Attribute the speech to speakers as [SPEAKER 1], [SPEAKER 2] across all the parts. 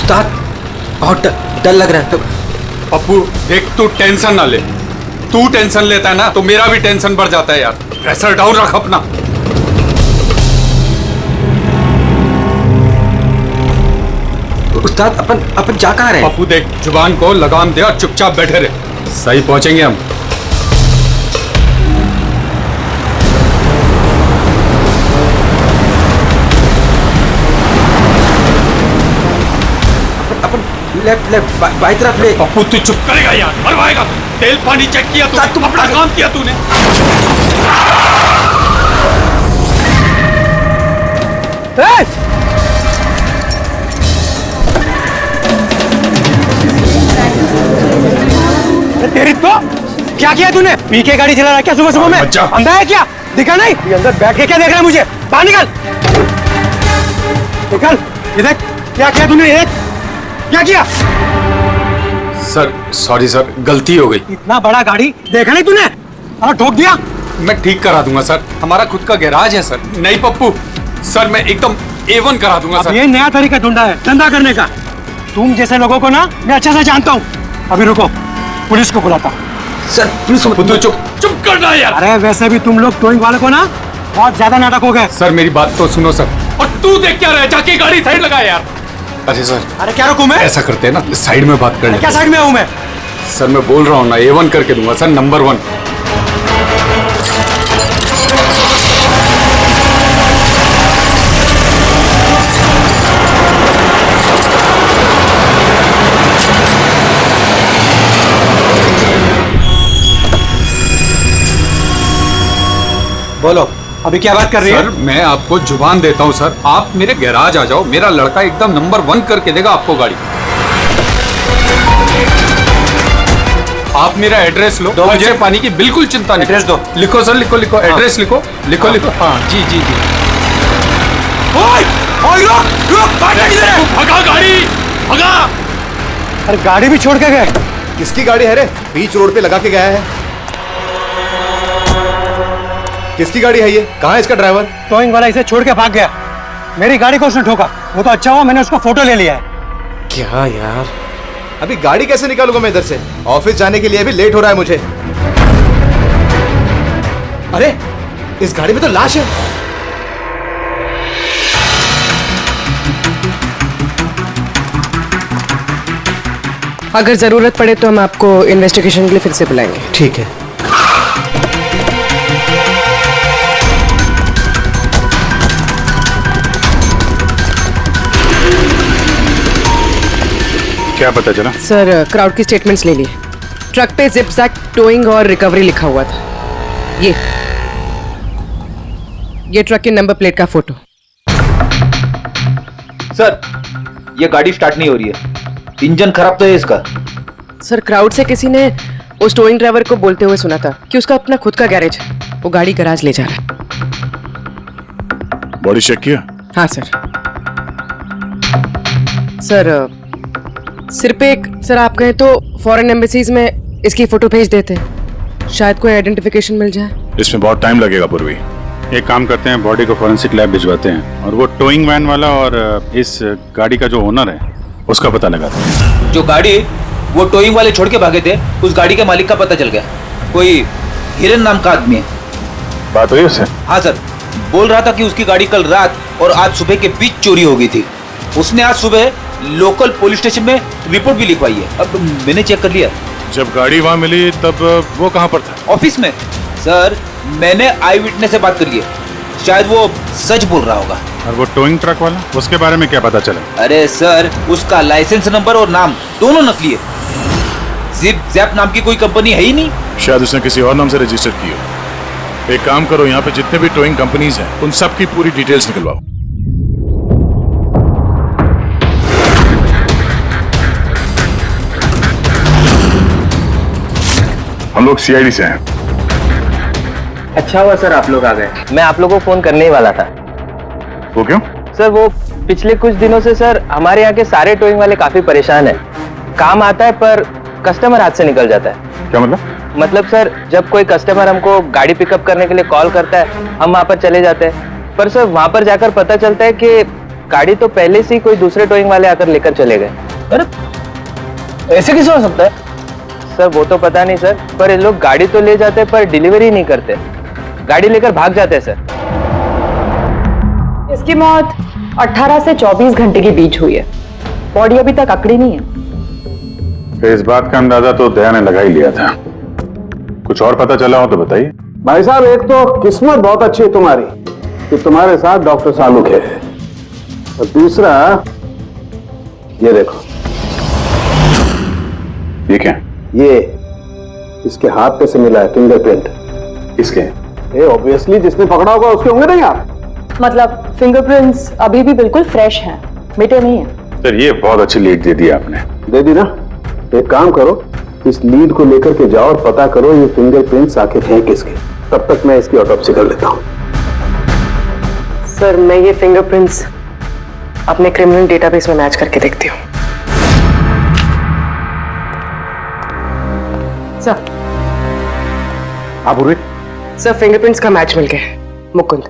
[SPEAKER 1] उस्ताद बहुत डर लग रहा है।
[SPEAKER 2] पप्पू देख, तू टेंशन ना ले। तू टेंशन लेता है ना तो मेरा भी टेंशन बढ़ जाता है यार। प्रेशर डाउन रख अपना।
[SPEAKER 1] उस्ताद अपन जा कहाँ रहे हैं?
[SPEAKER 2] पप्पू देख, जुबान को लगाम दे और चुपचाप बैठे रहे। सही पहुंचेंगे हम।
[SPEAKER 1] लेफ्ट बाई तरफ ले।
[SPEAKER 2] पप्पू तू चुप करेगा यार, मरवाएगा। तेल पानी चेक किया तू, अपना काम किया तूने।
[SPEAKER 3] तेरी तो क्या किया तूने? पी के गाड़ी चला रहा है क्या सुबह सुबह में? अंधा है क्या? दिखा नहीं? ये अंदर बैठ के क्या देख रहा है मुझे? बाहर निकल। निकल। ये देख क्या किया तूने? ये क्या किया?
[SPEAKER 2] सर सॉरी सर, गलती हो गई।
[SPEAKER 3] इतना बड़ा गाड़ी देखा नहीं तूने? और ठोक दिया।
[SPEAKER 2] मैं ठीक करा दूंगा सर, हमारा खुद का गैराज है सर। नहीं पप्पू सर, मैं एकदम A1 करा दूंगा सर।
[SPEAKER 3] ये नया तरीका ढूंढा है धंधा करने का। तुम जैसे लोगों को ना मैं अच्छे से जानता हूँ। अभी रुको, पुलिस को बुलाता हूँ।
[SPEAKER 1] सर पुलिस को
[SPEAKER 2] तू चुप करना यार।
[SPEAKER 3] अरे वैसे भी तुम लोग टोइंग वाले को ना बहुत ज्यादा नाटक हो गए।
[SPEAKER 2] सर मेरी बात तो सुनो सर। और तू देख क्या रहा है, जाके गाड़ी साइड लगा यार। अरे सर,
[SPEAKER 3] अरे क्या रुकूं मैं?
[SPEAKER 2] ऐसा करते हैं ना, साइड में बात कर लेते हैं।
[SPEAKER 3] क्या साइड में हूँ मैं?
[SPEAKER 2] सर मैं बोल रहा हूँ ना, A1 करके दूंगा सर, नंबर 1।
[SPEAKER 3] बोलो अभी क्या बात कर रही है?
[SPEAKER 2] सर मैं आपको जुबान देता हूँ सर, आप मेरे गैराज आ जाओ, मेरा लड़का एकदम नंबर 1 करके देगा आपको गाड़ी। आप मेरा एड्रेस लो, मुझे पानी की बिल्कुल चिंता नहीं।
[SPEAKER 3] एड्रेस दो।
[SPEAKER 2] लिखो सर, लिखो एड्रेस लिखो। हाँ जी जी जी। भगा गाड़ी, भगा।
[SPEAKER 3] अरे गाड़ी भी छोड़ के गए।
[SPEAKER 4] किसकी गाड़ी है रे? बीच रोड पे लगा के गया है। किसकी गाड़ी है ये? कहाँ है इसका ड्राइवर?
[SPEAKER 3] टोइंग वाला इसे छोड़ के भाग गया। मेरी गाड़ी को उसने ठोका। वो तो अच्छा हुआ मैंने उसका फोटो ले लिया है।
[SPEAKER 4] क्या यार, अभी गाड़ी कैसे निकालूंगा मैं इधर से? ऑफिस जाने के लिए भी लेट हो रहा है मुझे। अरे इस गाड़ी में तो लाश है।
[SPEAKER 5] अगर जरूरत पड़े तो हम आपको इन्वेस्टिगेशन के लिए फिर से बुलाएंगे।
[SPEAKER 4] ठीक है।
[SPEAKER 6] क्या पता चला?
[SPEAKER 5] सर क्राउड की स्टेटमेंट्स ले लिए। ट्रक पे जिप-जैक टोइंग और रिकवरी लिखा हुआ था। ये ट्रक के नंबर प्लेट का फोटो।
[SPEAKER 7] सर ये गाड़ी स्टार्ट नहीं हो रही है, इंजन खराब तो है इसका।
[SPEAKER 5] सर क्राउड से किसी ने उस टोइंग ड्राइवर को बोलते हुए सुना था कि उसका अपना खुद का गैरेज है, वो गाड़ी गैराज ले जा रहा है।
[SPEAKER 6] बॉडी चेक किया?
[SPEAKER 5] हाँ सर। सर सिर पे एक, सर आप कहें तो फॉरेन एम्बेसीज में इसकी फोटो भेज देते, शायद कोई आइडेंटिफिकेशन मिल जाए।
[SPEAKER 6] इसमें बहुत टाइम लगेगा पूर्वी। एक काम करते हैं, बॉडी को फॉरेंसिक लैब भिजवाते हैं और वो टोइंग वैन वाला और इस गाड़ी का जो ओनर है उसका पता लगाते हैं।
[SPEAKER 7] जो गाड़ी वो टोइंग वाले छोड़ के भागे थे, उस गाड़ी के मालिक का पता चल गया। कोई हिरन नाम का आदमी है।
[SPEAKER 6] बात हुई उससे?
[SPEAKER 7] हाँ सर, बोल रहा था कि उसकी गाड़ी कल रात और आज सुबह के बीच चोरी हो गई थी। उसने आज सुबह लोकल पुलिस स्टेशन में रिपोर्ट भी लिखवाई है। अब मैंने चेक कर लिया।
[SPEAKER 6] जब गाड़ी वहां मिली तब वो कहां पर था?
[SPEAKER 7] ऑफिस में। सर मैंने आई विटनेस से बात कर ली है, शायद वो सच बोल रहा होगा।
[SPEAKER 6] और वो टोइंग ट्रक वाला, उसके बारे में क्या पता चला?
[SPEAKER 7] अरे सर उसका लाइसेंस नंबर और नाम दोनों नकली है। जिप जैप नाम की कोई कंपनी है ही नहीं।
[SPEAKER 6] शायद उसने किसी और नाम से रजिस्टर की हो। एक काम करो, यहाँ पे जितने भी टोइंग कंपनीज हैं उन सब की पूरी डिटेल्स निकलवाओ। हम लोग CID से हैं।
[SPEAKER 8] अच्छा हुआ सर आप लोग आ गए। मैं आप लोगों को फोन करने ही वाला था।
[SPEAKER 6] वो क्यों?
[SPEAKER 8] सर वो पिछले कुछ दिनों से सर हमारे यहाँ के सारे टोइंग वाले काफी परेशान हैं। काम आता है पर कस्टमर हाथ से निकल जाता है।
[SPEAKER 6] क्या मतलब?
[SPEAKER 8] मतलब सर जब कोई कस्टमर हमको गाड़ी पिकअप करने के लिए कॉल करता है, हम वहाँ पर चले जाते हैं, पर सर वहाँ पर जाकर पता चलता है कि गाड़ी तो पहले से ही कोई दूसरे टोइंग वाले आकर लेकर चले गए।
[SPEAKER 3] अरे ऐसे कैसे हो सकता है?
[SPEAKER 8] सर वो तो पता नहीं सर, पर ये लोग गाड़ी तो ले जाते पर डिलीवरी नहीं करते, गाड़ी लेकर भाग जाते हैं सर।
[SPEAKER 9] इसकी मौत 18 से 24 घंटे के बीच हुई है। बॉडी अभी तक अकड़ी नहीं है।
[SPEAKER 6] तो इस बात का अंदाजा तो दया ने लगा ही लिया था। कुछ और पता चला हो तो बताइए।
[SPEAKER 10] भाई साहब, एक तो किस्मत बहुत अच्छी है तुम्हारी कि तुम्हारे साथ डॉक्टर सालुक है, और दूसरा ये देखो।
[SPEAKER 6] ये क्या?
[SPEAKER 10] ये इसके हाथ पे से मिला है फिंगरप्रिंट।
[SPEAKER 6] किसके?
[SPEAKER 10] ये ऑब्वियसली जिसने पकड़ा होगा उसके होंगे नहीं आप?
[SPEAKER 9] मतलब फिंगरप्रिंट्स अभी भी बिल्कुल फ्रेश हैं, मिटे नहीं है।
[SPEAKER 6] सर ये बहुत अच्छी लीड दे दी आपने।
[SPEAKER 10] दे दी ना? एक काम करो, इस लीड को लेकर के जाओ और पता करो ये फिंगरप्रिंट्स आखिर हैं किसके। तब तक मैं इसकी ऑटोप्सी कर लेता हूं।
[SPEAKER 5] सर मैं ये फिंगरप्रिंट्स अपने क्रिमिनल डेटाबेस में मैच करके देखती हूँ। सर
[SPEAKER 10] आप पूर्वी?
[SPEAKER 5] सर फिंगरप्रिंट्स का मैच मिल गया। मुकुंद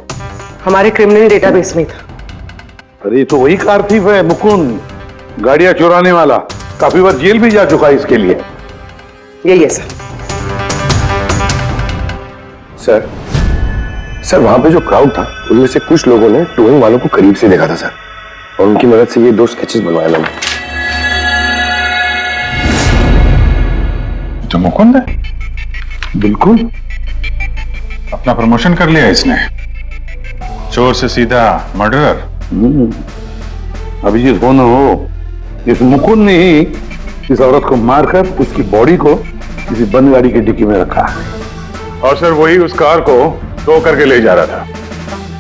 [SPEAKER 5] हमारे क्रिमिनल डेटाबेस में था।
[SPEAKER 10] अरे ये तो वही कार थीफ है मुकुंद, गाड़ियां चुराने वाला। काफी बार जेल भी जा चुका है इसके लिए।
[SPEAKER 5] यही है सर।
[SPEAKER 11] सर वहां पे जो क्राउड था उनमें से कुछ लोगों ने टोइंग वालों को करीब से देखा था सर, और उनकी मदद से ये 2 स्केचेस बनवाए मैंने।
[SPEAKER 6] तो मुकुंद है?
[SPEAKER 10] बिल्कुल।
[SPEAKER 6] अपना प्रमोशन कर लिया इसने, चोर से सीधा मर्डरर।
[SPEAKER 10] अभिजीत हो न हो, इस मुकुंद ने ही इस औरत को मारकर उसकी बॉडी को किसी बंद गाड़ी की डिक्की में रखा।
[SPEAKER 6] और सर वही उस कार को टो करके ले जा रहा था।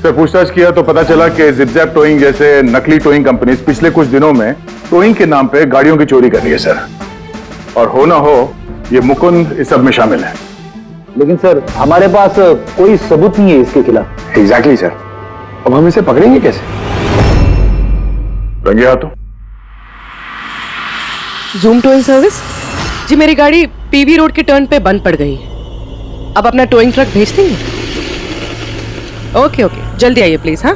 [SPEAKER 6] सर पूछताछ किया तो पता चला कि जिपजैप टोइंग जैसे नकली टोइंग कंपनीज पिछले कुछ दिनों में टोइंग के नाम पे गाड़ियों की चोरी कर रही है सर। और हो ना हो ये मुकुंद इस सब में शामिल है।
[SPEAKER 10] लेकिन सर हमारे पास कोई सबूत नहीं है इसके खिलाफ।
[SPEAKER 11] एग्जैक्टली सर, अब हम इसे पकड़ेंगे कैसे?
[SPEAKER 6] रंगे हाथों।
[SPEAKER 5] जूम टोइंग सर्विस जी, मेरी गाड़ी पीवी रोड के टर्न पे बंद पड़ गई है। अब अपना टोइंग ट्रक भेज देंगे? ओके ओके, जल्दी आइए प्लीज। हाँ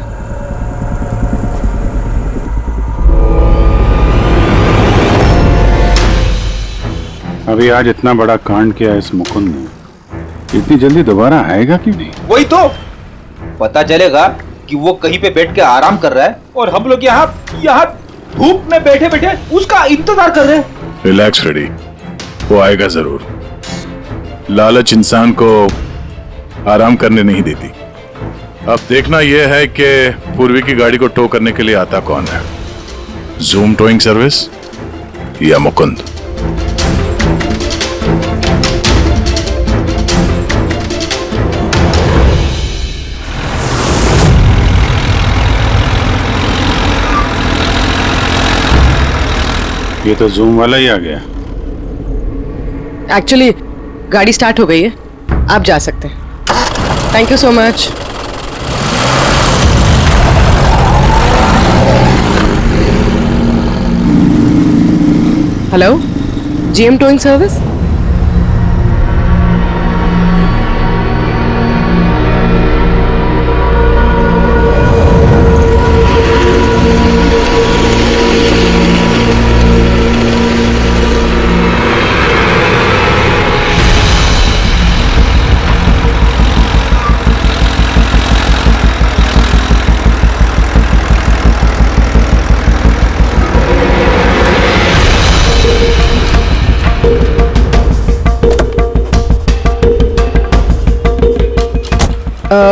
[SPEAKER 6] अभी आज इतना बड़ा कांड किया इस मुकुंद ने, इतनी जल्दी दोबारा आएगा कि नहीं?
[SPEAKER 7] वही तो पता चलेगा कि वो कहीं पे बैठ के आराम कर रहा है और हम लोग यहाँ धूप में बैठे बैठे उसका इंतजार कर रहे हैं।
[SPEAKER 6] रिलैक्स फ्रेडी, वो आएगा जरूर। लालच इंसान को आराम करने नहीं देती। अब देखना यह है कि पूर्वी की गाड़ी को टो करने के लिए आता कौन है, जूम टोइंग सर्विस या मुकुंद। ये तो जूम वाला ही आ गया।
[SPEAKER 5] एक्चुअली गाड़ी स्टार्ट हो गई है, आप जा सकते हैं। Thank you so much. Hello, GM towing service.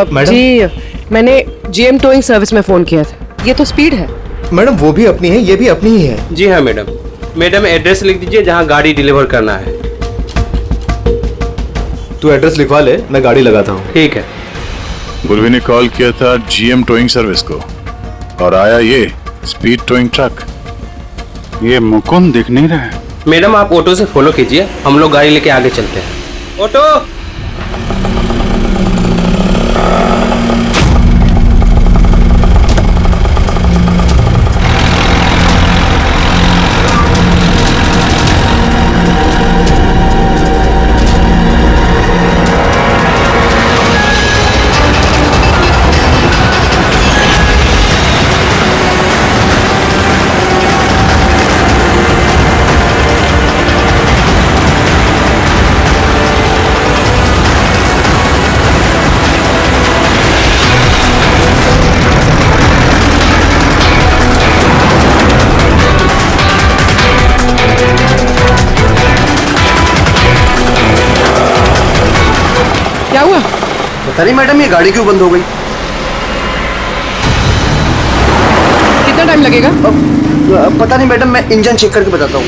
[SPEAKER 4] Madam?
[SPEAKER 5] जी मैंने जीएम टोइंग सर्विस में फोन किया था। ये तो स्पीड है।
[SPEAKER 4] मैडम वो भी अपनी है, ये भी अपनी ही है।
[SPEAKER 3] जी हाँ मैडम। मैडम एड्रेस लिख दीजिए जहाँ गाड़ी डिलीवर करना है।
[SPEAKER 4] तू एड्रेस लिखवा ले, मैं गाड़ी लगाता हूँ।
[SPEAKER 3] ठीक है।
[SPEAKER 6] पूर्वी ने कॉल किया था जीएम टोइंग सर्विस को और आया ये स्पीड टोइंग ट्रक। ये मुकुंद दिख नहीं रहा है।
[SPEAKER 3] मैडम आप ऑटो से फॉलो कीजिए, हम लोग गाड़ी लेके आगे चलते हैं। ऑटो।
[SPEAKER 5] क्या हुआ?
[SPEAKER 1] पता नहीं मैडम, ये गाड़ी क्यों बंद हो गई?
[SPEAKER 5] कितना टाइम लगेगा?
[SPEAKER 1] पता नहीं मैडम, मैं इंजन चेक करके बताता हूँ।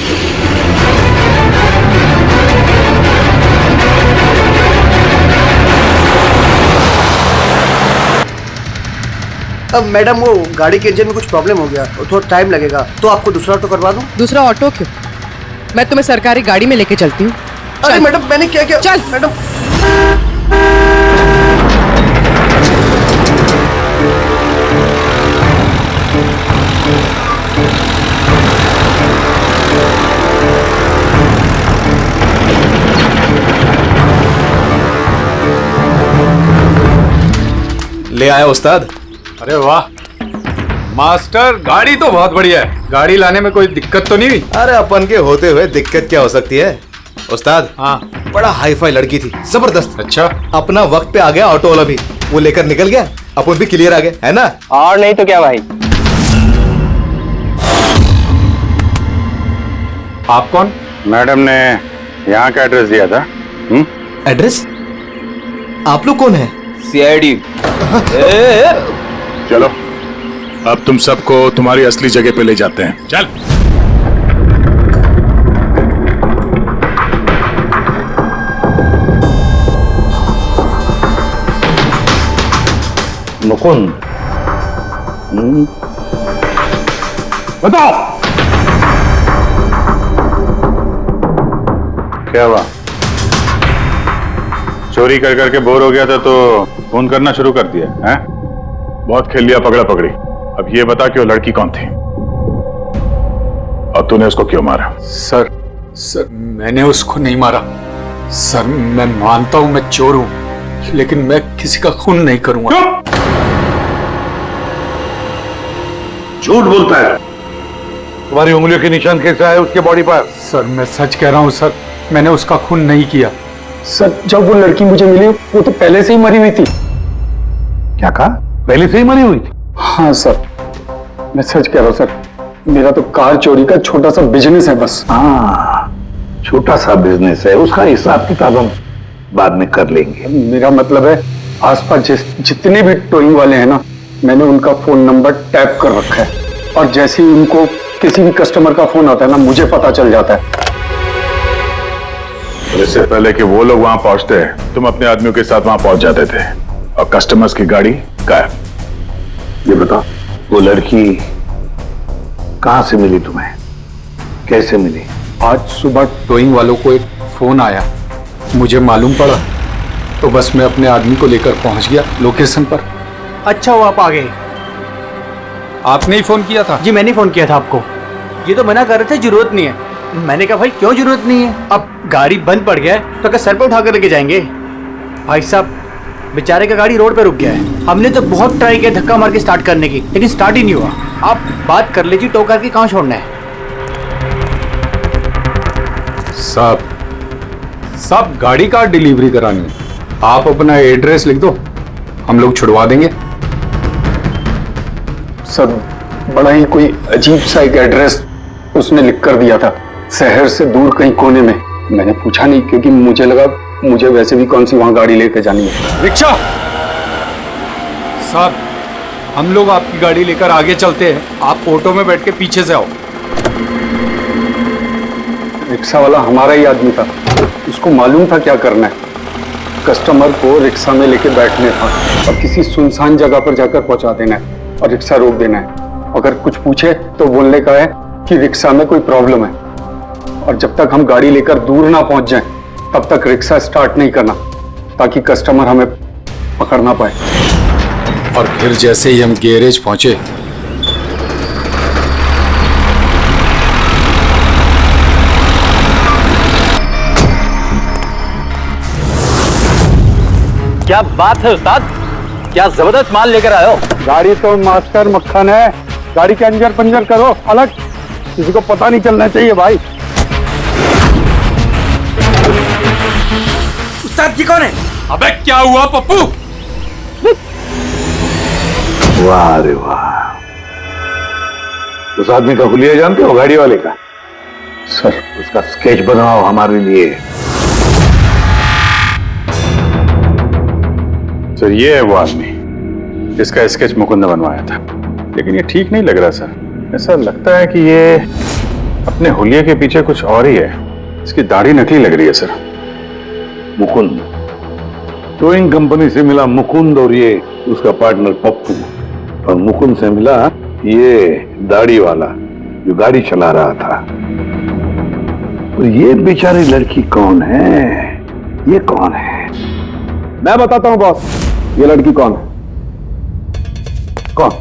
[SPEAKER 1] अब मैडम वो गाड़ी के इंजन में कुछ प्रॉब्लम हो गया, थोड़ा टाइम लगेगा, तो आपको दूसरा ऑटो करवा दूं?
[SPEAKER 5] दूसरा ऑटो क्यों? मैं तुम्हें सरकारी गाड़ी में लेके चलती हूँ।
[SPEAKER 1] अरे मैडम, मैंने क्या किया?
[SPEAKER 5] चल
[SPEAKER 1] मैडम।
[SPEAKER 4] ले आया उस्ताद।
[SPEAKER 2] अरे वाह मास्टर, गाड़ी तो बहुत बढ़िया है। गाड़ी लाने में कोई दिक्कत तो नहीं हुई?
[SPEAKER 4] अरे अपन के होते हुए दिक्कत क्या हो सकती है उस्ताद?
[SPEAKER 2] हाँ,
[SPEAKER 4] बड़ा हाई फाई लड़की थी, जबरदस्त।
[SPEAKER 2] अच्छा,
[SPEAKER 4] अपना वक्त पे आ गया ऑटो वाला भी, वो लेकर निकल गया, अपन भी क्लियर आ गए, है ना?
[SPEAKER 8] और नहीं तो क्या भाई।
[SPEAKER 2] आप कौन?
[SPEAKER 6] मैडम ने यहाँ का एड्रेस दिया था।
[SPEAKER 4] एड्रेस? आप लोग कौन है?
[SPEAKER 7] सीआईडी।
[SPEAKER 6] चलो, अब तुम सबको तुम्हारी असली जगह पे ले जाते हैं। चल।
[SPEAKER 10] मुकुंद, बताओ
[SPEAKER 6] क्या हुआ? चोरी कर करके बोर हो गया था तो फोन करना शुरू कर दिया है? बहुत खेल लिया पकड़ा पकड़ी। अब ये बता कि वो लड़की कौन थी और तूने उसको क्यों मारा?
[SPEAKER 2] सर मैंने उसको नहीं मारा। सर मैं मानता हूं मैं चोर हूं, लेकिन मैं किसी का खून नहीं करूंगा।
[SPEAKER 10] झूठ बोलता है। तुम्हारी उंगलियों के निशान कैसे आए उसके बॉडी पर?
[SPEAKER 2] सर मैं सच कह रहा हूं सर, मैंने उसका खून नहीं किया।
[SPEAKER 10] सर, जब वो लड़की मुझे मिली वो तो पहले से ही मरी हुई थी। क्या कहा? पहले से ही मरी हुई थी? हाँ सर, मैं सच कह रहा हूँ सर। मेरा तो कार चोरी का छोटा सा बिजनेस है बस। हाँ, छोटा सा बिजनेस है, उसका हिसाब किताब हम बाद में कर लेंगे। मेरा मतलब है आसपास जितने भी टोइंग वाले हैं ना, मैंने उनका फोन नंबर टैप कर रखा है, और जैसे ही उनको किसी भी कस्टमर का फोन आता है ना, मुझे पता चल जाता है।
[SPEAKER 6] इससे पहले कि वो लोग वहां पहुंचते तुम अपने आदमियों के साथ वहां पहुंच जाते थे और कस्टमर्स की गाड़ी गायब।
[SPEAKER 10] ये बता, वो लड़की कहां से मिली तुम्हें? कैसे मिली?
[SPEAKER 2] आज सुबह टोइंग वालों को एक फोन आया, मुझे मालूम पड़ा, तो बस मैं अपने आदमी को लेकर पहुंच गया लोकेशन पर।
[SPEAKER 3] अच्छा वो आप आ गए।
[SPEAKER 2] आपने ही फोन किया था?
[SPEAKER 3] जी मैंने फोन किया था आपको। ये तो मना कर रहे थे जरूरत नहीं है। मैंने कहा भाई क्यों जरूरत नहीं है, अब गाड़ी बंद पड़ गया है तो क्या सर पे उठा कर लेके जाएंगे? भाई साहब बेचारे का गाड़ी रोड पे रुक गया है। हमने तो बहुत ट्राई किया धक्का मार के स्टार्ट करने की, लेकिन स्टार्ट ही नहीं हुआ। आप बात कर लीजिए, टो करके कहाँ छोड़ना है?
[SPEAKER 2] साहब गाड़ी का डिलीवरी करानी है, आप अपना एड्रेस लिख दो, हम लोग छुड़वा देंगे।
[SPEAKER 10] सर, बड़ा ही कोई अजीब सा एक एड्रेस उसने लिख कर दिया था, शहर से दूर कहीं कोने में। मैंने पूछा नहीं क्योंकि मुझे लगा मुझे वैसे भी कौन सी वहां गाड़ी लेके जानी है।
[SPEAKER 2] रिक्शा साहब, हम लोग आपकी गाड़ी लेकर आगे चलते हैं, आप ऑटो में बैठ के पीछे से आओ।
[SPEAKER 10] रिक्शा वाला हमारा ही आदमी था, उसको मालूम था क्या करना है। कस्टमर को रिक्शा में लेके बैठने था और किसी सुनसान जगह पर जाकर पहुंचा देना है और रिक्शा रोक देना है। अगर कुछ पूछे तो बोलने का है कि रिक्शा में कोई प्रॉब्लम है, और जब तक हम गाड़ी लेकर दूर ना पहुंच जाएं, तब तक रिक्शा स्टार्ट नहीं करना, ताकि कस्टमर हमें पकड़ ना पाए।
[SPEAKER 2] और फिर जैसे ही हम गैरेज पहुंचे,
[SPEAKER 3] क्या बात है उस्ताद, क्या जबरदस्त माल लेकर आए हो।
[SPEAKER 10] गाड़ी तो मास्टर मक्खन है, गाड़ी के अंजर पंजर करो अलग, किसी को पता नहीं चलना चाहिए भाई।
[SPEAKER 3] उस्ताद जी कौन है?
[SPEAKER 2] अबे क्या हुआ पप्पू?
[SPEAKER 10] वाह रे वाह, उस आदमी का हुलिया जानते हो, गाड़ी वाले का? सर, उसका स्केच बनाओ हमारे लिए।
[SPEAKER 6] सर ये है वो आदमी, इसका स्केच मुकुंद ने बनवाया था, लेकिन ये ठीक नहीं लग रहा सर। ऐसा लगता है कि ये अपने हुलिये के पीछे कुछ और ही है। इसकी दाढ़ी नकली लग रही है सर।
[SPEAKER 11] मुकुंद, टोइंग कंपनी से मिला मुकुंद और ये उसका पार्टनर पप्पू, और मुकुंद से मिला ये दाढ़ी वाला जो गाड़ी चला रहा था। और ये बेचारी लड़की कौन है? ये कौन है?
[SPEAKER 10] मैं बताता हूं बॉस, ये लड़की कौन है। कौन?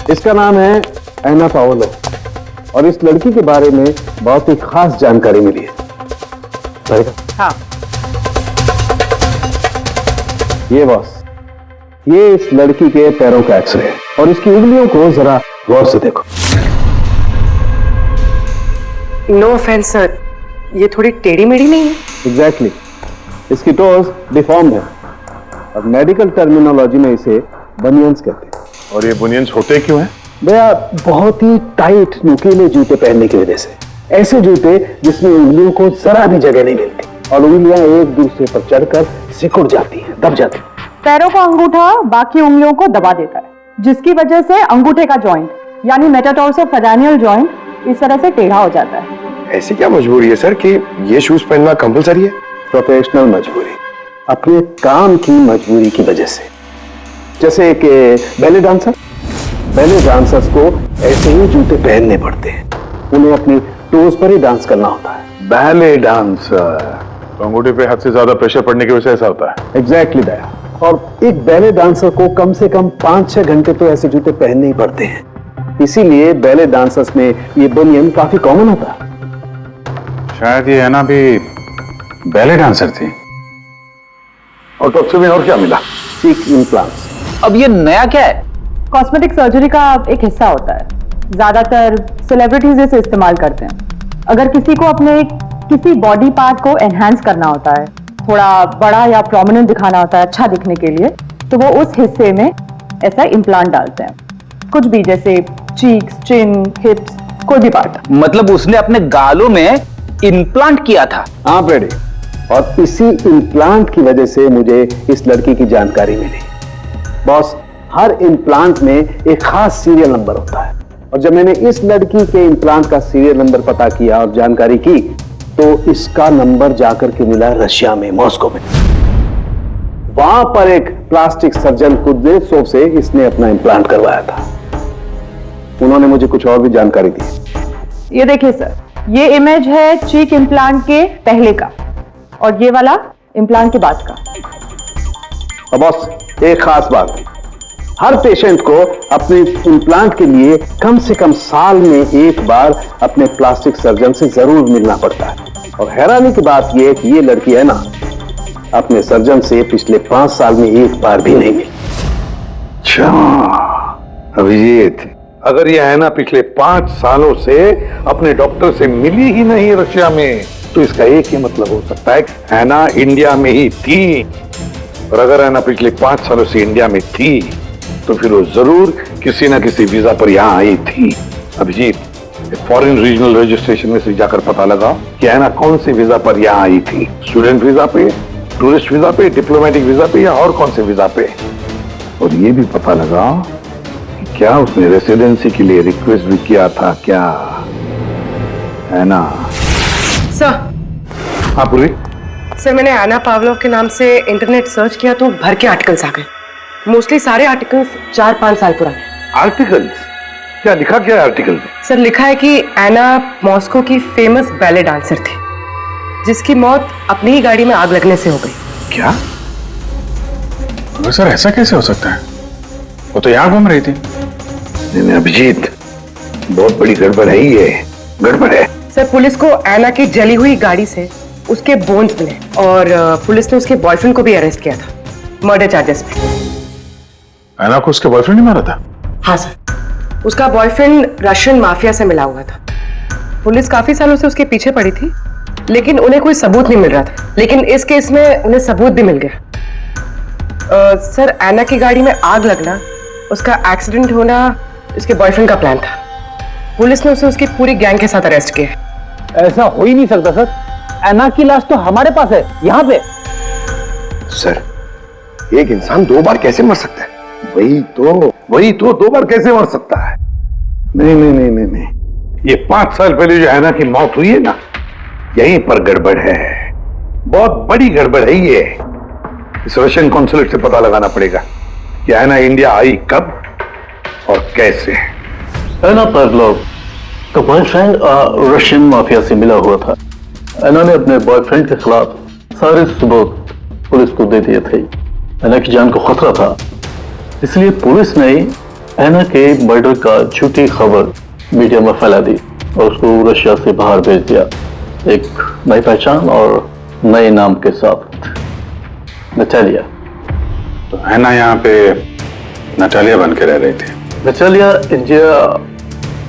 [SPEAKER 10] इसका नाम है एना पाओलो, और इस लड़की के बारे में बहुत ही खास जानकारी मिली है।
[SPEAKER 5] हाँ।
[SPEAKER 10] ये बॉस, ये इस लड़की के पैरों का एक्सरे है, और इसकी उंगलियों को जरा गौर से देखो।
[SPEAKER 5] नो ऑफेंस सर, ये थोड़ी टेढ़ी मेढ़ी नहीं है?
[SPEAKER 10] एग्जैक्टली, इसकी टोज डिफॉर्म्ड है, और मेडिकल टर्मिनोलॉजी में इसे बनियंस कहते हैं।
[SPEAKER 6] और ये बुनियंस होते क्यों हैं?
[SPEAKER 10] भैया, बहुत ही टाइट नुकीले जूते पहनने की वजह से। ऐसे जूते जिसमें उंगलियों को जरा भी जगह नहीं मिलती, और उंगलियां एक दूसरे पर चढ़कर सिकुड़ जाती हैं, दब जाती हैं।
[SPEAKER 9] पैरों का अंगूठा बाकी उंगलियों को दबा देता है, जिसकी वजह से अंगूठे का जॉइंट यानी मेटाटार्सोफेरेनियल जॉइंट इस तरह से टेढ़ा हो जाता है।
[SPEAKER 11] ऐसी क्या मजबूरी है सर कि ये शूज पहनना कंपलसरी है?
[SPEAKER 10] प्रोफेशनल मजबूरी, अपने काम की मजबूरी की वजह से। जैसे एक बैले डांसर, बैले डांसर्स को ऐसे ही जूते पहनने पड़ते हैं, उन्हें अपनी टोज पर ही डांस करना होता है।
[SPEAKER 11] बैले डांसर,
[SPEAKER 6] तो अंगूठे पे हद से ज्यादा प्रेशर पड़ने की वजह से ऐसा होता है।
[SPEAKER 10] एग्जैक्टली दया, और एक बैले डांसर को कम से कम 5-6 घंटे तो ऐसे जूते पहनने ही पड़ते हैं। इसीलिए बैले डांसर्स में ये बनियन काफी कॉमन होता है।
[SPEAKER 6] शायद ये है ना भी बैले डांसर थी।
[SPEAKER 11] और टॉक्सी में और क्या मिला?
[SPEAKER 10] चीक इम्प्लांट्स।
[SPEAKER 7] अब ये नया क्या है?
[SPEAKER 9] कॉस्मेटिक सर्जरी का एक हिस्सा होता है, ज्यादातर सेलिब्रिटीज इसे इस्तेमाल करते हैं। अगर किसी को अपने किसी बॉडी पार्ट को एनहांस करना होता है, थोड़ा बड़ा या प्रोमिनेंट दिखाना होता है अच्छा दिखने के लिए, तो वो उस हिस्से में ऐसा इम्प्लांट डालते हैं। कुछ भी, जैसे चीक्स, चिन, हिप्स, कोई भी पार्ट।
[SPEAKER 7] मतलब उसने अपने गालों में इम्प्लांट किया था?
[SPEAKER 10] हाँ बेटे, और इसी इम्प्लांट की वजह से मुझे इस लड़की की जानकारी मिली। बॉस, हर इम्प्लांट में एक खास सीरियल नंबर होता है, और जब मैंने इस लड़की के इम्प्लांट का सीरियल नंबर पता किया और जानकारी की, तो इसका नंबर जाकर के मिला रशिया में, मॉस्को में। वहां पर एक प्लास्टिक सर्जन कुद्नेत्सोव से इसने अपना इम्प्लांट करवाया था। उन्होंने मुझे कुछ और भी जानकारी दी।
[SPEAKER 9] ये देखिए सर, ये इमेज है चीक इम्प्लांट के पहले का, और ये वाला इम्प्लांट के बाद का।
[SPEAKER 10] और बॉस, एक खास बात, हर पेशेंट को अपने इम्प्लांट के लिए कम से कम साल में एक बार अपने प्लास्टिक सर्जन से जरूर मिलना पड़ता है। और हैरानी की बात यह है कि ये लड़की है ना, अपने सर्जन से पिछले 5 साल में एक बार भी नहीं मिली।
[SPEAKER 11] अच्छा अभिजीत, अगर ये है ना पिछले 5 सालों से अपने डॉक्टर से मिली ही नहीं रशिया में, तो इसका एक ही मतलब हो सकता है हैना इंडिया में ही थी। और अगर हैना पिछले 5 सालों से इंडिया में थी, तो फिर वो जरूर किसी ना किसी वीजा पर यहाँ आई थी। अभिजीत, फॉरेन रीजनल रजिस्ट्रेशन में से जाकर पता लगा कि हैना कौन से वीजा पर यहाँ आई थी। स्टूडेंट वीजा पे, टूरिस्ट वीजा पे, डिप्लोमेटिक वीजा पे, या और कौन से वीजा पे। और ये भी पता लगा कि क्या उसने रेसिडेंसी के लिए रिक्वेस्ट भी किया था क्या, है ना?
[SPEAKER 5] सर।
[SPEAKER 11] हाँ पूरी।
[SPEAKER 5] सर, मैंने एना पावलोव के नाम से इंटरनेट सर्च किया तो भर के आर्टिकल्स आ गए। मोस्टली सारे आर्टिकल्स 4-5 साल पुराने।
[SPEAKER 11] आर्टिकल्स? क्या लिखा क्या है आर्टिकल में?
[SPEAKER 5] सर, लिखा है कि एना मॉस्को की फेमस बैले डांसर थी, जिसकी मौत अपनी ही गाड़ी में आग लगने से हो गई।
[SPEAKER 11] क्या?
[SPEAKER 6] सर ऐसा कैसे हो सकता है? वो तो यहाँ घूम रही थी।
[SPEAKER 11] नहीं अभिजीत, बहुत बड़ी गड़बड़ है ये, गड़बड़ है।
[SPEAKER 5] सर, पुलिस को एना की जली हुई गाड़ी से उसके बोन्स मिले, और पुलिस ने उसके बॉयफ्रेंड को भी अरेस्ट किया था मर्डर चार्जेस पे।
[SPEAKER 6] एना को उसके बॉयफ्रेंड ने मारा था?
[SPEAKER 5] हाँ सर, उसका बॉयफ्रेंड रशियन माफिया से मिला हुआ था। पुलिस काफी सालों से उसके पीछे पड़ी थी, लेकिन उन्हें कोई सबूत नहीं मिल रहा था। लेकिन इस केस में उन्हें सबूत भी मिल गया। सर, एना की गाड़ी में आग लगना, उसका एक्सीडेंट होना उसके बॉयफ्रेंड का प्लान था। पुलिस ने उसे उसकी पूरी गैंग के साथ अरेस्ट किया।
[SPEAKER 8] ऐसा हो ही नहीं सकता सर, एना की लाश तो हमारे पास है, यहाँ पे।
[SPEAKER 11] सर, एक इंसान 2 बार कैसे मर सकता है? वही तो 2 बार कैसे मर सकता है? नहीं। ये 5 साल पहले जो हैना की मौत हुई है ना, यहीं पर गड़बड़ है, बहुत बड़ी गड़बड़ है ये। इस रशियन कॉन्सुलेट से पता लगाना पड़ेगा कि हैना इंडिया आई कब और कैसे।
[SPEAKER 10] एना पावलोव का बॉयफ्रेंड रशियन माफिया से मिला हुआ था। एना ने अपने बॉयफ्रेंड के खिलाफ सारे सबूत पुलिस को दे दिए थे। एना की जान को खतरा था, इसलिए पुलिस ने एना के मर्डर का झूठी खबर मीडिया में फैला दी और उसको रशिया से बाहर भेज दिया, एक नई पहचान और नए नाम के साथ, नटालिया।
[SPEAKER 6] तो हैना यहाँ पे नटालिया बन के रह रही थी।
[SPEAKER 10] नटालिया इंडिया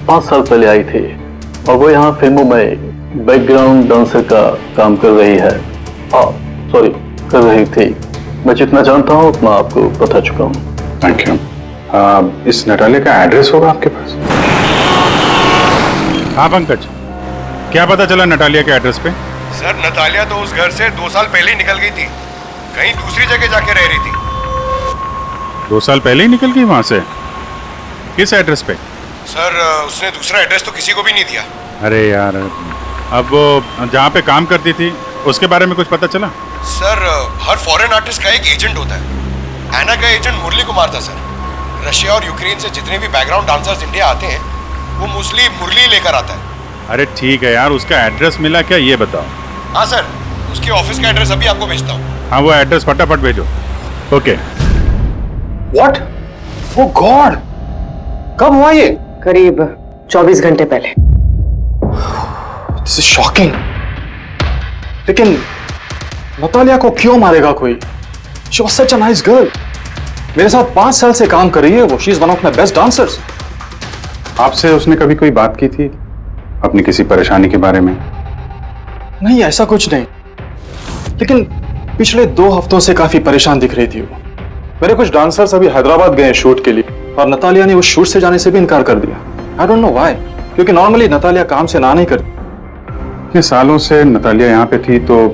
[SPEAKER 10] 5 साल पहले आई थी और वो यहाँ फिल्मों में बैकग्राउंड डांसर का काम कर रही है। कर रही थी। मैं जितना जानता हूँ उतना आपको बता चुका हूँ।
[SPEAKER 6] Thank you. इस नटालिया का एड्रेस होगा आपके पास? हाँ पंकज, क्या पता चला नटालिया के एड्रेस पे?
[SPEAKER 4] सर नतालिया तो उस घर से 2 साल पहले ही निकल गई थी, कहीं दूसरी जगह जाके रह रही थी।
[SPEAKER 6] 2 साल पहले ही निकल गई वहां से? किस एड्रेस पे?
[SPEAKER 4] सर उसने दूसरा एड्रेस तो किसी को भी नहीं दिया।
[SPEAKER 6] अरे यार, अब वो जहाँ पे काम करती थी उसके बारे में कुछ पता चला?
[SPEAKER 4] सर हर फॉरेन आर्टिस्ट का एक एजेंट होता है। हैना का एजेंट मुरली कुमार था सर। रशिया और यूक्रेन से जितने भी बैकग्राउंड डांसर्स इंडिया आते हैं वो मोस्टली मुरली लेकर आता है।
[SPEAKER 6] अरे ठीक है यार, उसका एड्रेस मिला क्या ये बताओ।
[SPEAKER 4] हाँ सर, उसके ऑफिस का एड्रेस अभी आपको भेजता हूँ।
[SPEAKER 6] हाँ वो एड्रेस फटाफट भेजो। ओके।
[SPEAKER 3] व्हाट? ओ गॉड, कब हुआ ये?
[SPEAKER 5] करीब 24 घंटे पहले।
[SPEAKER 3] This is shocking. लेकिन नतालिया को क्यों मारेगा कोई? She was such a nice girl. मेरे साथ 5 साल से काम कर रही है वो। She is one of my best dancers.
[SPEAKER 6] आपसे उसने कभी कोई बात की थी अपनी किसी परेशानी के बारे में?
[SPEAKER 3] नहीं, ऐसा कुछ नहीं, लेकिन पिछले 2 हफ्तों से काफी परेशान दिख रही थी वो। मेरे कुछ डांसर्स अभी हैदराबाद गए शूट के लिए और नतालिया ने उस शूट से जाने से भी इनकार कर दिया। आई डोंट नो व्हाई, क्योंकि नॉर्मली नतालिया काम से ना नहीं करती।
[SPEAKER 6] इतने सालों से नतालिया यहाँ पे थी तो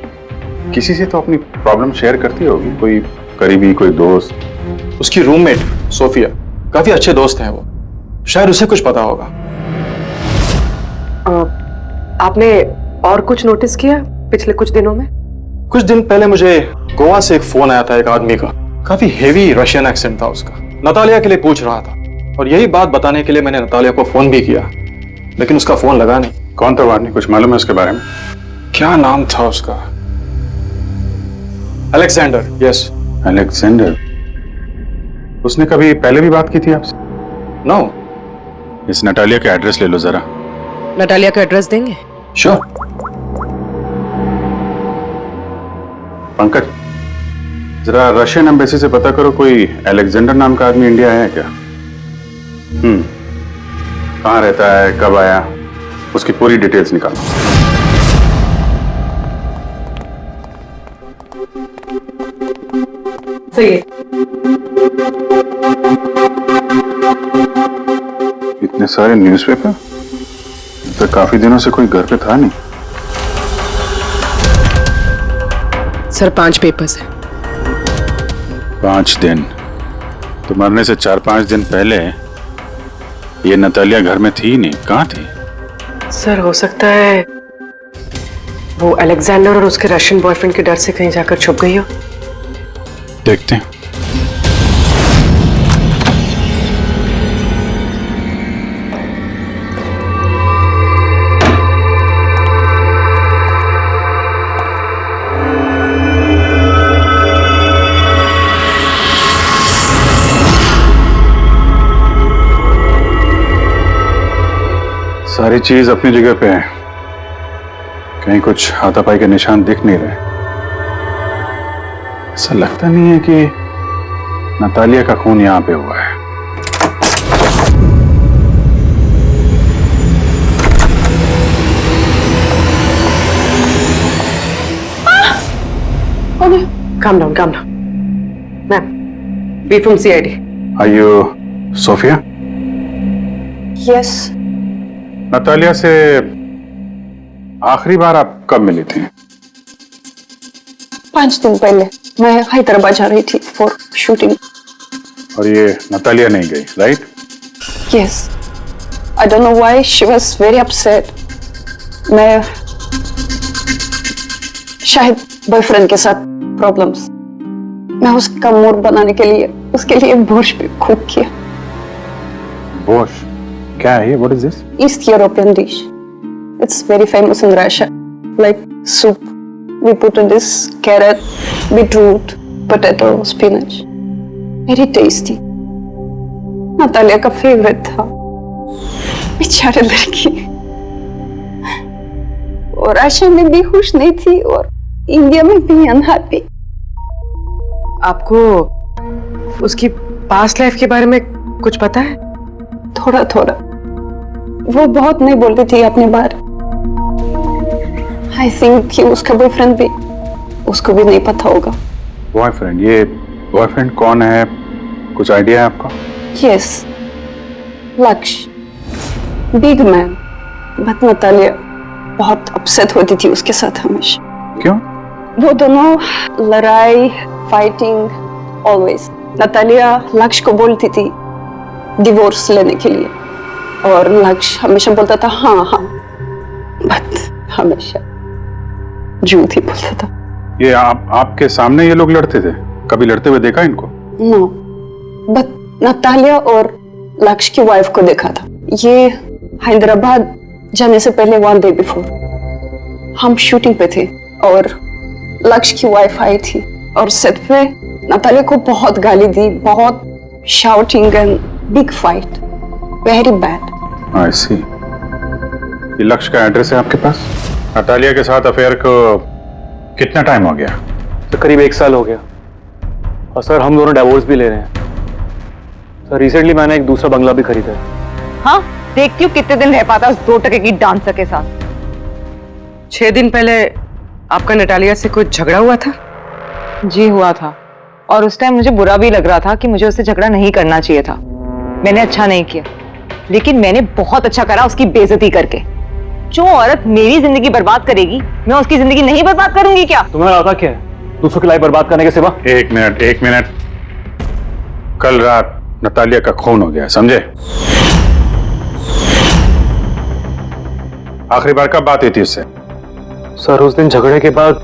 [SPEAKER 6] किसी से तो अपनी प्रॉब्लम शेयर करती होगी, कोई करीबी, कोई दोस्त।
[SPEAKER 3] उसकी रूममेट सोफिया, काफी अच्छे दोस्त हैं वो, शायद उसे कुछ पता होगा।
[SPEAKER 5] आपने और कुछ नोटिस किया पिछले कुछ दिनों में?
[SPEAKER 3] कुछ दिन पहले मुझे गोवा से एक फोन आया था एक आदमी का, काफी हेवी रशियन एक्सेंट था उसका। नतालिया के लिए पूछ रहा था और यही बात बताने के लिए मैंने नतालिया को फोन भी किया, लेकिन उसका फोन लगा नहीं।
[SPEAKER 6] कौन था वो आदमी, कुछ मालूम है उसके बारे में?
[SPEAKER 3] क्या नाम था उसका? अलेक्जेंडर। Yes,
[SPEAKER 6] Alexander. उसने कभी पहले भी बात की थी आपसे?
[SPEAKER 3] नो।
[SPEAKER 6] इस नटालिया का एड्रेस ले लो जरा।
[SPEAKER 5] नटालिया का एड्रेस देंगे?
[SPEAKER 3] श्योर।
[SPEAKER 6] पंकज, जरा रशियन एम्बेसी से पता करो कोई अलेक्जेंडर नाम का आदमी इंडिया है क्या? कहाँ रहता है, कब आया, उसकी पूरी डिटेल्स निकालो।
[SPEAKER 5] सही है।
[SPEAKER 6] इतने सारे न्यूज़पेपर, तो काफी दिनों से कोई घर पे था नहीं।
[SPEAKER 5] सर 5 पेपर्स हैं।
[SPEAKER 6] 5 दिन? तो मरने से 4-5 दिन पहले ये नतालिया घर में थी नहीं, कहाँ थी?
[SPEAKER 5] सर हो सकता है वो अलेक्जेंडर और उसके रशियन बॉयफ्रेंड के डर से कहीं जाकर छुप गई हो।
[SPEAKER 6] देखते हैं। सारी चीज अपनी जगह पे है, कहीं कुछ हाथापाई के निशान दिख नहीं रहे। ऐसा लगता नहीं है कि नतालिया का खून यहां पे हुआ है।
[SPEAKER 5] Calm down, calm down. Ma'am, we from CID.
[SPEAKER 6] Are you Sophia?
[SPEAKER 9] Yes.
[SPEAKER 6] Natalia से आखिरी बार आप कब मिली थी?
[SPEAKER 9] 5 दिन पहले।
[SPEAKER 12] मैं हैदराबाद जा रही थी फॉर शूटिंग।
[SPEAKER 6] और ये नतालिया नहीं गई, right?
[SPEAKER 12] Yes, I don't know why she was very upset. मैं शायद बॉयफ्रेंड के साथ प्रॉब्लम्स, मैं उसका मूड बनाने के लिए उसके लिए बोर्श भी कुक किया।
[SPEAKER 6] बोर्श क्या है ये? What is this?
[SPEAKER 12] East European dish. It's very famous in Russia. Like soup. We put in this carrot, beetroot, potato, spinach. Very tasty. Natalia का फेवरेट था। बेचारी लड़की। और रशिया में भी खुश नहीं थी और इंडिया में भी अनहैप्पी।
[SPEAKER 5] आपको उसकी पास्ट लाइफ के बारे में कुछ पता है?
[SPEAKER 12] थोड़ा थोड़ा। वो बहुत नहीं बोलती थी अपने बारे। आई थिंक कि उसका बॉयफ्रेंड भी, उसको भी नहीं पता होगा।
[SPEAKER 6] बॉयफ्रेंड? ये बॉयफ्रेंड कौन है, कुछ आइडिया है आपका?
[SPEAKER 12] यस, लक्ष्य, बिग मैन। बट नतालिया बहुत अपसेट होती थी उसके साथ हमेशा।
[SPEAKER 6] क्यों?
[SPEAKER 12] वो दोनों लड़ाई, फाइटिंग ऑलवेज। नतालिया लक्ष्य को बोलती थी डिवोर्स लेने के लिए और लक्ष्य हमेशा बोलता था हाँ हाँ, बट हमेशा झूठ ही बोलता था।
[SPEAKER 6] ये आपके सामने ये लोग लड़ते थे? कभी लड़ते हुए देखा इनको?
[SPEAKER 12] नो, बट नतालिया और लक्ष्य की वाइफ को देखा था। ये हैदराबाद जाने से पहले 1 डे बिफोर हम शूटिंग पे थे और लक्ष्य की वाइफ आई थी और सेट पे नतालिया को बहुत गाली दी, बहुत shouting and big fight, very bad.
[SPEAKER 6] I see. ये लक्ष्य का एड्रेस है आपके पास? नतालिया के साथ अफेयर को कितना टाइम हो गया?
[SPEAKER 3] तो करीब 1 साल हो गया और सर हम दोनों डिवोर्स भी ले रहे हैं। सर रिसेंटली मैंने एक दूसरा बंगला भी खरीदा है।
[SPEAKER 9] हाँ, देखती हूँ कितने दिन रह पाता उस 2 टके की डांसर के साथ।
[SPEAKER 5] 6 दिन पहले आपका नटालिया से कुछ झगड़ा हुआ था?
[SPEAKER 9] जी हुआ था और उस टाइम मुझे बुरा भी लग रहा था कि मुझे उससे झगड़ा नहीं करना चाहिए था। मैंने अच्छा नहीं किया, लेकिन मैंने बहुत अच्छा करा उसकी बेइज्जती करके। जो औरत मेरी जिंदगी बर्बाद करेगी, मैं उसकी जिंदगी नहीं बर्बाद करूंगी क्या?
[SPEAKER 3] तुम्हें आता क्या है दूसरों की लाइफ बर्बाद करने के सिवा?
[SPEAKER 6] एक मिनट। कल रात नतालिया का खून हो गया, समझे? आखिरी बार कब बात हुई थी उससे?
[SPEAKER 3] सर उस दिन झगड़े के बाद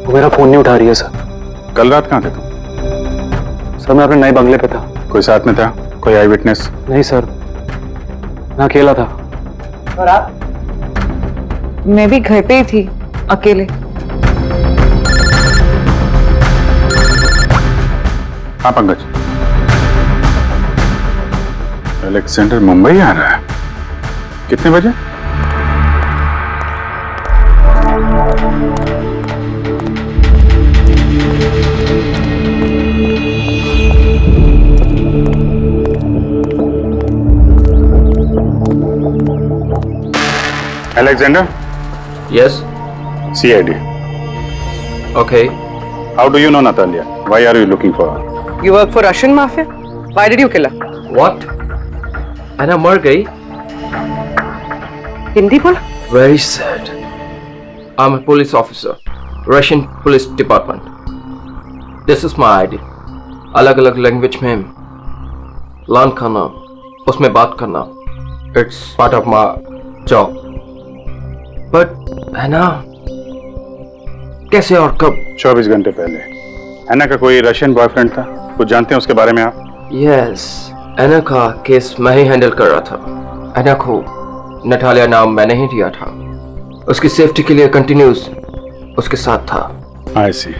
[SPEAKER 3] वो मेरा फोन नहीं उठा रही है सर।
[SPEAKER 6] कल रात कहाँ थे तुम?
[SPEAKER 3] सर मैं अपने नए बंगले पे था।
[SPEAKER 6] कोई साथ में था? कोई आई विटनेस?
[SPEAKER 3] नहीं सर, मैं अकेला था।
[SPEAKER 9] और आप? मैं भी घर पे ही थी, अकेले।
[SPEAKER 6] हाँ पंकज, अलेक्जेंडर मुंबई आ रहा है। कितने बजे? Alexander?
[SPEAKER 8] Yes.
[SPEAKER 6] CID.
[SPEAKER 8] Okay.
[SPEAKER 6] How do you know Natalia? Why are you looking for her?
[SPEAKER 5] You work for Russian mafia? Why did you kill her?
[SPEAKER 8] What? Anna मर गई?
[SPEAKER 5] हिंदी बोला?
[SPEAKER 8] Very sad. I'm a police officer, Russian Police Department. This is my ID. अलग-अलग language में learn करना, उसमें बात करना, it's part of my job. But है ना, कैसे और कब?
[SPEAKER 6] 24 घंटे पहले एना का कोई रशियन बॉयफ्रेंड था, कुछ जानते हैं उसके बारे में आप?
[SPEAKER 8] Yes, एना का केस मैं ही हैंडल कर रहा था। एना को नटालिया नाम मैंने ही दिया था। उसकी सेफ्टी के लिए कंटिन्यूस उसके साथ था।
[SPEAKER 6] I see.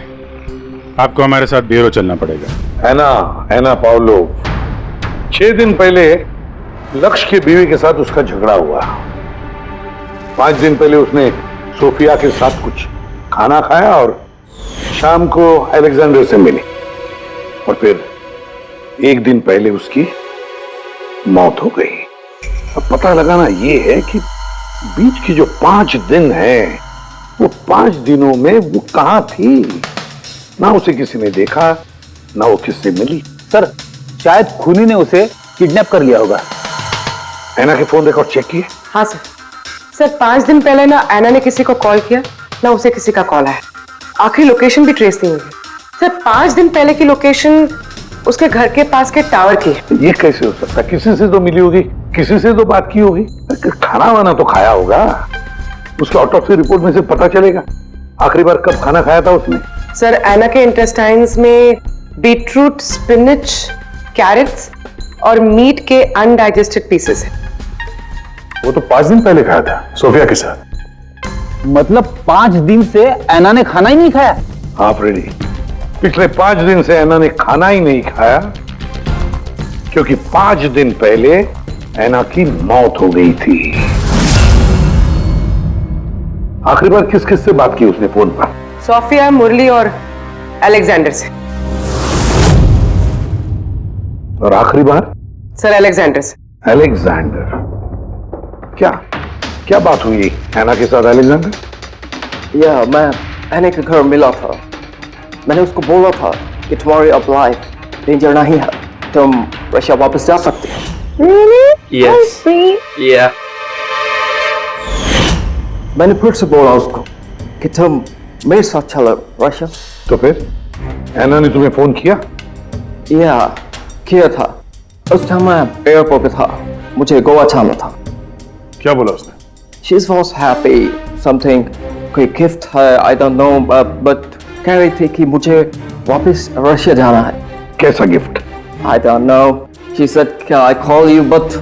[SPEAKER 6] आपको हमारे साथ ब्यूरो चलना पड़ेगा।
[SPEAKER 11] एना पाउलो, 6 दिन पहले लक्ष्य की बीवी के साथ उसका झगड़ा हुआ। 5 दिन पहले उसने सोफिया के साथ कुछ खाना खाया और शाम को अलेक्जेंडर से मिली और फिर 1 दिन पहले उसकी मौत हो गई। अब पता लगाना ये है कि बीच की जो 5 दिन है वो 5 दिनों में वो कहां थी। ना उसे किसी ने देखा, ना वो किससे मिली।
[SPEAKER 7] सर शायद खूनी ने उसे किडनैप कर लिया होगा।
[SPEAKER 11] एना के फोन रिकॉर्ड चेक किए?
[SPEAKER 5] हाँ सर। सर 5 दिन पहले ना एना ने किसी को कॉल किया, ना उसे किसी का कॉल आया। आखिरी लोकेशन भी ट्रेस नहीं हुई। सर 5 दिन पहले की लोकेशन उसके घर के पास के टावर की है।
[SPEAKER 11] ये कैसे हो सकता है? किसी से तो मिली होगी, किसी से तो बात की होगी, खाना वाना तो खाया होगा। उसके ऑटोप्सी रिपोर्ट में से पता चलेगा आखिरी बार कब खाना खाया था उसने।
[SPEAKER 5] सर ऐना के इंटेस्टाइन्स में बीटरूट, स्पिनच, कैरेट्स और मीट के अनडाइजेस्टेड पीसेस है।
[SPEAKER 6] वो तो 5 दिन पहले खाया था सोफिया के साथ।
[SPEAKER 7] मतलब 5 दिन से ऐना ने खाना ही नहीं खाया?
[SPEAKER 11] आप रेडी? पिछले 5 दिन से ऐना ने खाना ही नहीं खाया क्योंकि 5 दिन पहले ऐना की मौत हो गई थी। आखिरी बार किस किस से बात की उसने फोन पर?
[SPEAKER 5] सोफिया, मुरली और अलेक्जेंडर से।
[SPEAKER 11] और आखिरी बार?
[SPEAKER 5] सर अलेक्जेंडर से।
[SPEAKER 11] अलेक्जेंडर? क्या क्या बात हुई ऐना के साथ अलेक्जेंडर?
[SPEAKER 8] या मैं ऐना के घर मिला था। मैंने उसको बोला था कि तुम्हारी अब लाइफ डेंजर नहीं है, तुम रशिया वापस जा सकते हो। Yes. Yeah. मैंने फिर से बोला उसको कि तुम मेरे साथ चलो रशिया।
[SPEAKER 11] तो फिर ऐना ने तुम्हें फोन किया?
[SPEAKER 8] या किया था। उस टाइम मैं एयरपोर्ट पे था, मुझे गोवा जाना था।
[SPEAKER 6] क्या बोला उसने?
[SPEAKER 8] She was happy, something कोई गिफ्ट है, I don't know, but कह रही थी कि मुझे वापस रशिया जाना है।
[SPEAKER 11] कैसा gift?
[SPEAKER 8] I don't know. She said, "Can I call you?" But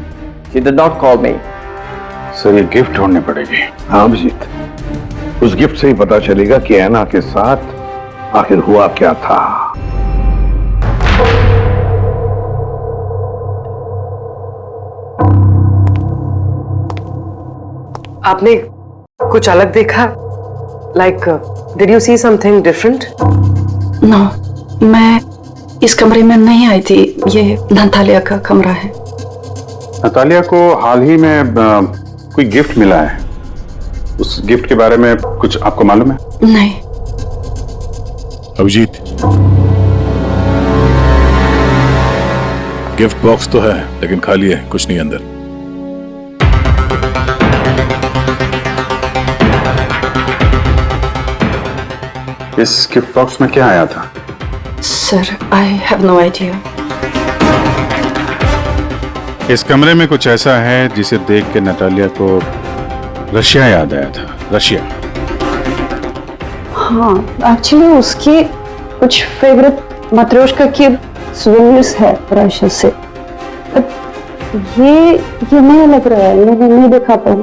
[SPEAKER 8] she did not call me.
[SPEAKER 6] Sir ये गिफ्ट ढूंढनी पड़ेगी।
[SPEAKER 11] हाँ अभिजीत, उस गिफ्ट से ही पता चलेगा कि ऐना के साथ आखिर हुआ क्या था।
[SPEAKER 5] आपने कुछ अलग देखा? Like, did you see something different?
[SPEAKER 12] No, मैं इस कमरे में नहीं आई थी। ये नतालिया का कमरा है।
[SPEAKER 6] नतालिया को हाल ही में कोई गिफ्ट मिला है। उस गिफ्ट के बारे में कुछ आपको मालूम है?
[SPEAKER 12] नहीं।
[SPEAKER 6] अभिजीत, गिफ्ट बॉक्स तो है लेकिन खाली है, कुछ नहीं अंदर। इस गिफ्ट बॉक्स में क्या आया था?
[SPEAKER 12] Sir, I have no idea.
[SPEAKER 6] इस कमरे में कुछ ऐसा है जिसे देख के नतालिया को रशिया याद आया था। रशिया?
[SPEAKER 12] हाँ, एक्चुअली उसकी कुछ फेवरेट मात्रोश्का की सोवेनिर्स है रशिया से। ये नया लग रहा है, मैंने नहीं देखा था।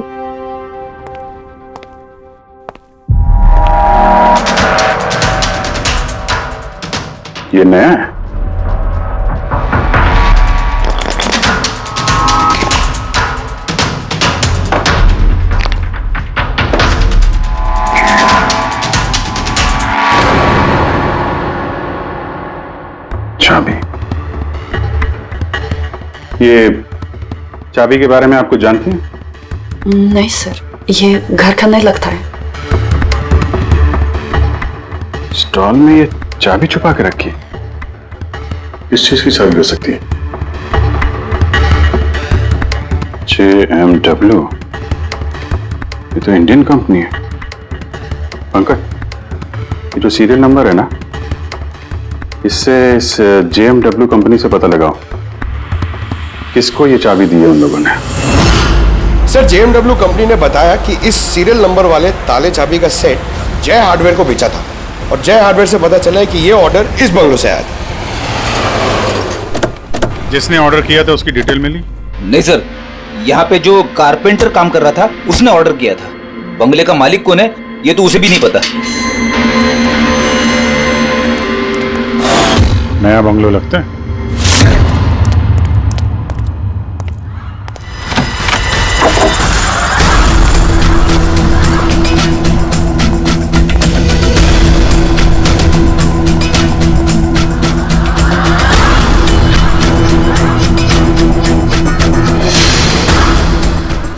[SPEAKER 6] ये नया है? चाबी। ये चाबी के बारे में आप कुछ जानते हैं?
[SPEAKER 12] नहीं सर, ये घर का नहीं लगता है।
[SPEAKER 6] स्टॉल में ये चाबी छुपा के रखी। किस चीज की चाबी हो सकती है? JMW, ये तो इंडियन कंपनी है। पंकज, ये जो सीरियल नंबर है ना, इससे इस JMW कंपनी से पता लगाओ किसको ये चाबी दी है उन लोगों ने।
[SPEAKER 4] सर, JMW कंपनी ने बताया कि इस सीरियल नंबर वाले ताले चाबी का सेट जय हार्डवेयर को बेचा था और जय हार्डवेयर से पता चला है कि ये ऑर्डर इस बंगलो से आया था।
[SPEAKER 6] जिसने ऑर्डर किया था उसकी डिटेल मिली?
[SPEAKER 7] नहीं सर, यहाँ पे जो कारपेंटर काम कर रहा था उसने ऑर्डर किया था। बंगले का मालिक कौन है ये तो उसे भी नहीं पता।
[SPEAKER 6] नया बंगलो लगता है।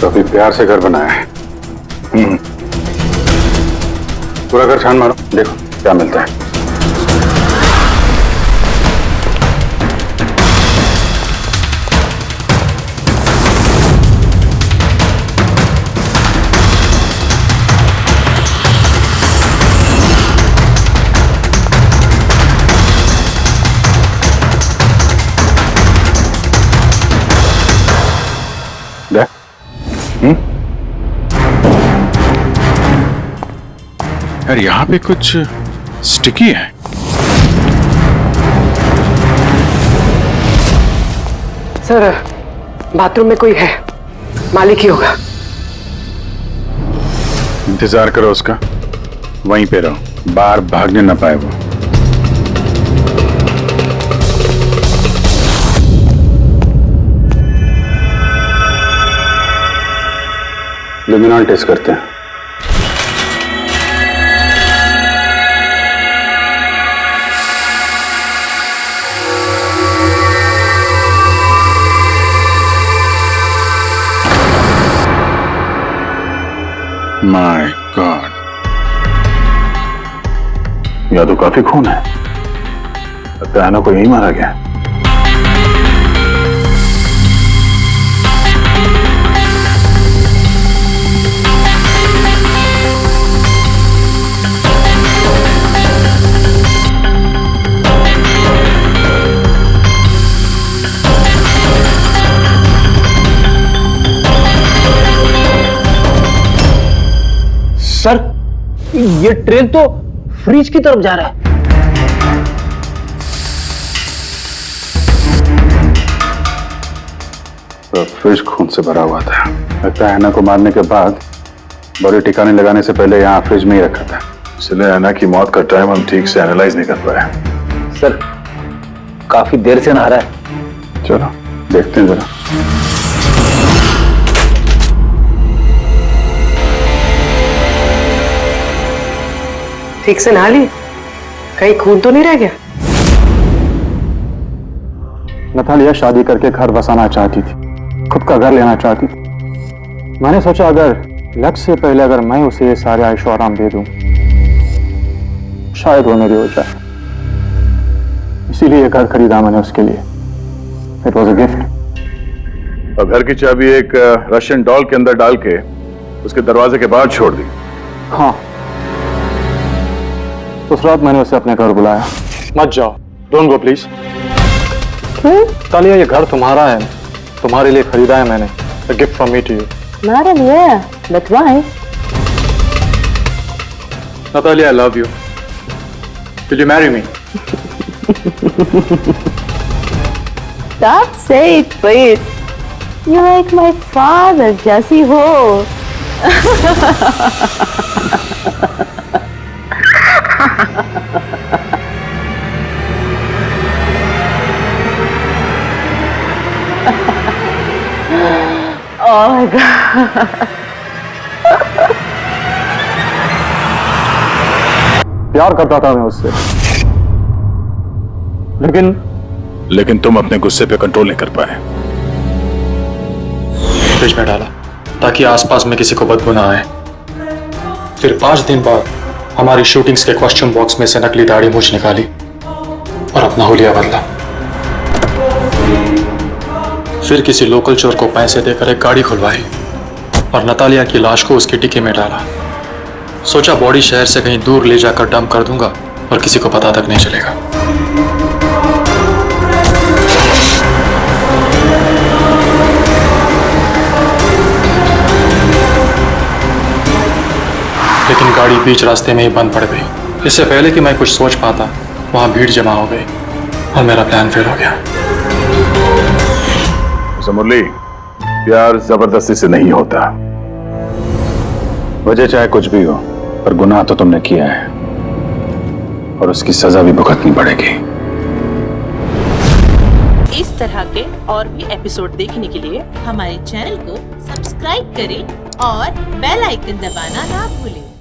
[SPEAKER 6] काफी प्यार से घर बनाया है। पूरा घर छान मारो, देखो क्या मिलता है। यार यहाँ पे कुछ स्टिकी है।
[SPEAKER 5] सर बाथरूम में कोई है, मालिक ही होगा।
[SPEAKER 6] इंतजार करो उसका, वहीं पे रहो, बाहर भागने ना पाए वो। लुमिनॉल टेस्ट करते हैं। माय गॉड, यह तो काफी खून है। लगता है ऐना को यही मारा गया।
[SPEAKER 10] सर ये ट्रेन तो फ्रिज की तरफ जा रहा है।
[SPEAKER 6] तो फ्रिज खून से भरा हुआ था। लगता है ऐना को मारने के बाद बॉडी ठिकाने लगाने से पहले यहाँ फ्रिज में ही रखा था, इसलिए ऐना की मौत का टाइम हम ठीक से एनालाइज नहीं कर पाए।
[SPEAKER 10] सर काफी देर से नहा रहा है।
[SPEAKER 6] चलो देखते हैं जरा।
[SPEAKER 5] ठीक से नहा ली? कहीं खून तो नहीं रह गया?
[SPEAKER 13] नतालिया शादी करके घर बसाना चाहती थी, खुद का घर लेना चाहती थी। मैंने सोचा अगर लक्ष्य से पहले अगर मैं उसे ये सारे आयशो आराम दे दूं, शायद वो मेरी हो जाए। इसीलिए घर खरीदा मैंने उसके लिए। It was a gift.
[SPEAKER 6] और घर की चाबी एक रशियन डॉल के अंदर डाल के उसके दरवाजे के बाहर छोड़ दी।
[SPEAKER 13] हाँ, उस रात मैंने उसे अपने घर बुलाया। मत जाओ, डोंट गो प्लीज। तालिया, ये घर तुम्हारा है, तुम्हारे लिए खरीदा है मैंने। A gift from me to you.
[SPEAKER 9] Not really, but why?
[SPEAKER 13] Natalia, I love you. Will you marry me?
[SPEAKER 9] Stop saying it, please. You're like my father, Jesse Ho. Oh my God.
[SPEAKER 13] प्यार करता था मैं उससे,
[SPEAKER 6] लेकिन तुम अपने गुस्से पे कंट्रोल नहीं कर पाए।
[SPEAKER 14] फ्रिज में डाला ताकि आसपास में किसी को बदबू ना आए। फिर 5 दिन बाद हमारी शूटिंग्स के क्वेश्चन बॉक्स में से नकली दाढ़ी मूछ निकाली और अपना हुलिया बदला। फिर किसी लोकल चोर को पैसे देकर एक गाड़ी खुलवाई और नतालिया की लाश को उसकी डिक्की में डाला। सोचा बॉडी शहर से कहीं दूर ले जाकर डंप कर दूंगा और किसी को पता तक नहीं चलेगा। लेकिन गाड़ी बीच रास्ते में ही बंद पड़ गई। इससे पहले कि मैं कुछ सोच पाता, वहां भीड़ जमा हो गई और मेरा प्लान फेल हो गया।
[SPEAKER 6] मुरली, प्यार जबरदस्ती से नहीं होता। वजह चाहे कुछ भी हो, पर गुनाह तो तुमने किया है और उसकी सजा भी भुगतनी पड़ेगी।
[SPEAKER 15] इस तरह के और भी एपिसोड देखने के लिए हमारे चैनल को सब्सक्राइब करें और बेल आइकन दबाना ना भूलें।